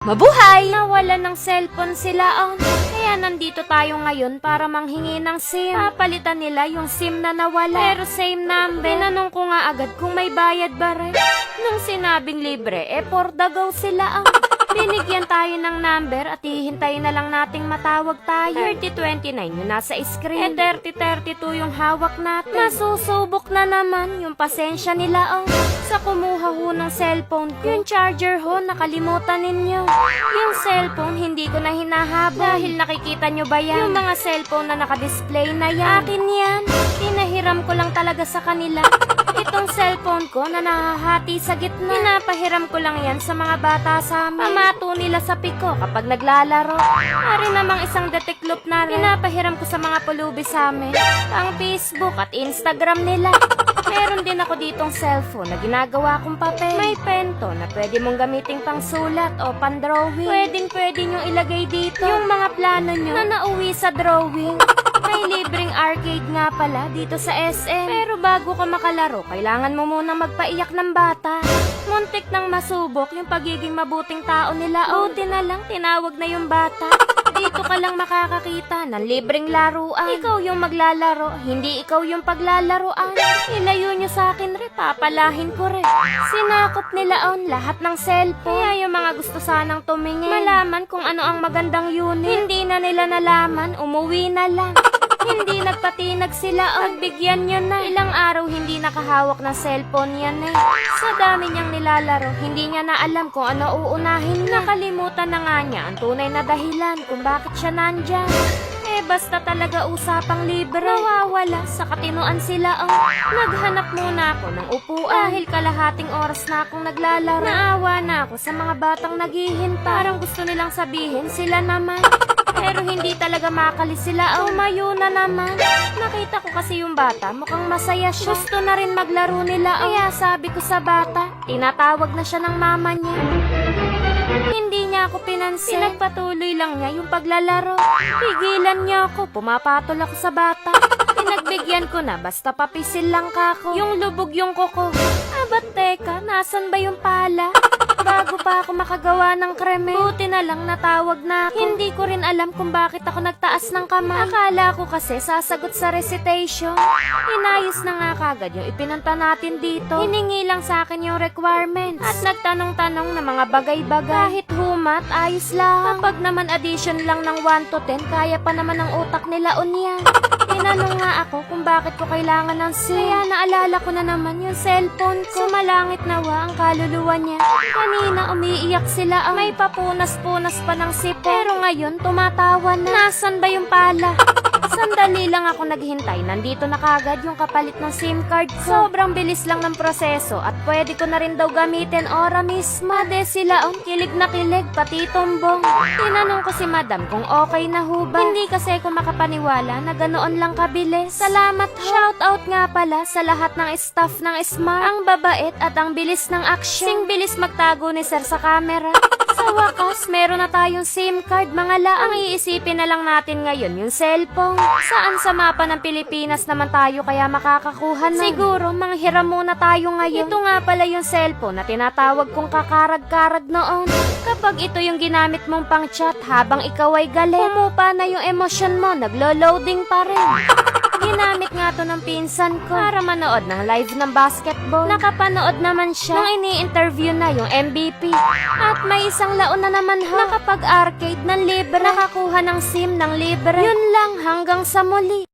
Mabuhay! Nawalan ng cellphone sila, kaya nandito tayo ngayon para manghingi ng SIM. Papalitan nila yung SIM na nawala. Pero same number. Tinanong ko nga agad kung may bayad ba rin. Nung sinabing libre, for the go sila, Binigyan tayo ng number at hihintayin na lang nating matawag tayo. 3029 yung nasa screen. 3032 yung hawak natin. Masusubok na naman yung pasensya nila, Sa kumuha ho ng cellphone ko. Yung charger ho, nakalimutan ninyo. Yung cellphone, hindi ko na hinahabol. Dahil nakikita nyo ba yan? Yung mga cellphone na nakadisplay na yan. Akin yan. Pinahiram ko lang talaga sa kanila. Itong cellphone ko na nahahati sa gitna. Pinapahiram ko lang yan sa mga bata sa amin. Pamato nila sa piko kapag naglalaro. Ari namang isang detiklop na rin. Pinapahiram ko sa mga pulubi sa amin. Ang Facebook at Instagram nila. Meron din ako ditong cellphone na ginagawa kong papel. May pento na pwede mong gamiting pang sulat o pang drawing. Pwede nyo ilagay dito yung mga plano nyo na nauwi sa drawing. May libreng arcade nga pala dito sa SM. Pero bago ka makalaro, kailangan mo munang magpaiyak ng bata. Muntik nang masubok yung pagiging mabuting tao nila. Buti na lang, tinawag na yung bata. Dito ka lang makakakita ng libreng laruan. Ikaw yung maglalaro, hindi ikaw yung paglalaroan. Ilayo nyo sa akin rin, papalahin ko rin. Sinakop nila lahat ng cellphone. Kaya yung mga gusto sanang tumingin, malaman kung ano ang magandang unit. Hindi na nila nalaman, umuwi na lang. Hindi nagpatinag sila, bigyan nyo na. Ilang araw hindi nakahawak ng cellphone yan Sa dami niyang nilalaro, hindi niya na alam kung ano uunahin na. Nakalimutan na nga niya ang tunay na dahilan kung bakit siya nandyan. Basta talaga usapang libre. Nawawala sa katinuan sila, Naghanap muna ako ng upuan. Dahil kalahating oras na akong naglalaro. Naawa na ako sa mga batang naghihintay. Parang gusto nilang sabihin sila naman. Pero hindi talaga makalis sila, Tumayo na naman. Nakita ko kasi yung bata, mukhang masaya siya. Gusto na rin maglaro nila, Kaya sabi ko sa bata, tinatawag na siya ng mama niya. Hindi niya ako pinansin. Pinagpatuloy lang niya yung paglalaro. Pigilan niya ako, pumapatol ako sa bata. Pinagbigyan ko na, basta papisil lang kako. Yung lubog yung kuko. Ba't teka, nasan ba yung pala? Bago pa ako makagawa ng kreme, buti na lang natawag na ako. Hindi ko rin alam kung bakit ako nagtaas ng kamay. Akala ko kasi sasagot sa recitation. Inayos na nga kagad yung ipinunta natin dito. Hiningi lang sa akin yung requirements. At nagtanong-tanong na mga bagay-bagay. Kahit humat, ayos lang. Kapag naman addition lang ng 1 to 10, kaya pa naman ang utak nila yan. Tinanong nga ako kung bakit ko kailangan ng SIM. Kaya naalala ko na naman yung cellphone ko. Sumalangit nawa ang kaluluwa niya. Kanina umiiyak sila, may papunas-punas pa ng sipon. Pero ngayon tumatawa na. Nasaan ba yung pala? Sandali lang ako naghintay. Nandito na kagad yung kapalit ng SIM card ko. Sobrang bilis lang ng proseso at pwede ko na rin daw gamitin ora mismo. Ade sila kilig na kilig, pati tumbong. Tinanong ko si madam kung okay na ho ba. Hindi kasi ako makapaniwala na ganoon lang kabilis. Salamat ho. Shoutout nga pala sa lahat ng staff ng Smart. Ang babait at ang bilis ng action. Sing bilis magtago ni sir sa camera. Sa wakas, meron na tayong SIM card mga la. Ang iisipin na lang natin ngayon yung cellphone. Saan sa mapa ng Pilipinas naman tayo kaya makakakuha na? Siguro, manghiram muna tayo ngayon. Ito nga pala yung cellphone na tinatawag kong kakarag-karag noon. Kapag ito yung ginamit mong pang chat habang ikaw ay galit, pumupa na yung emosyon mo, naglo-loading pa rin. Ginamit nga to ng pinsan ko para manood ng live ng basketball. Nakapanood naman siya nung ini-interview na yung MVP. At may isang laon na naman nakapag-arcade ng libre. Nakakuha ng SIM ng libre. Yun lang hanggang sa muli.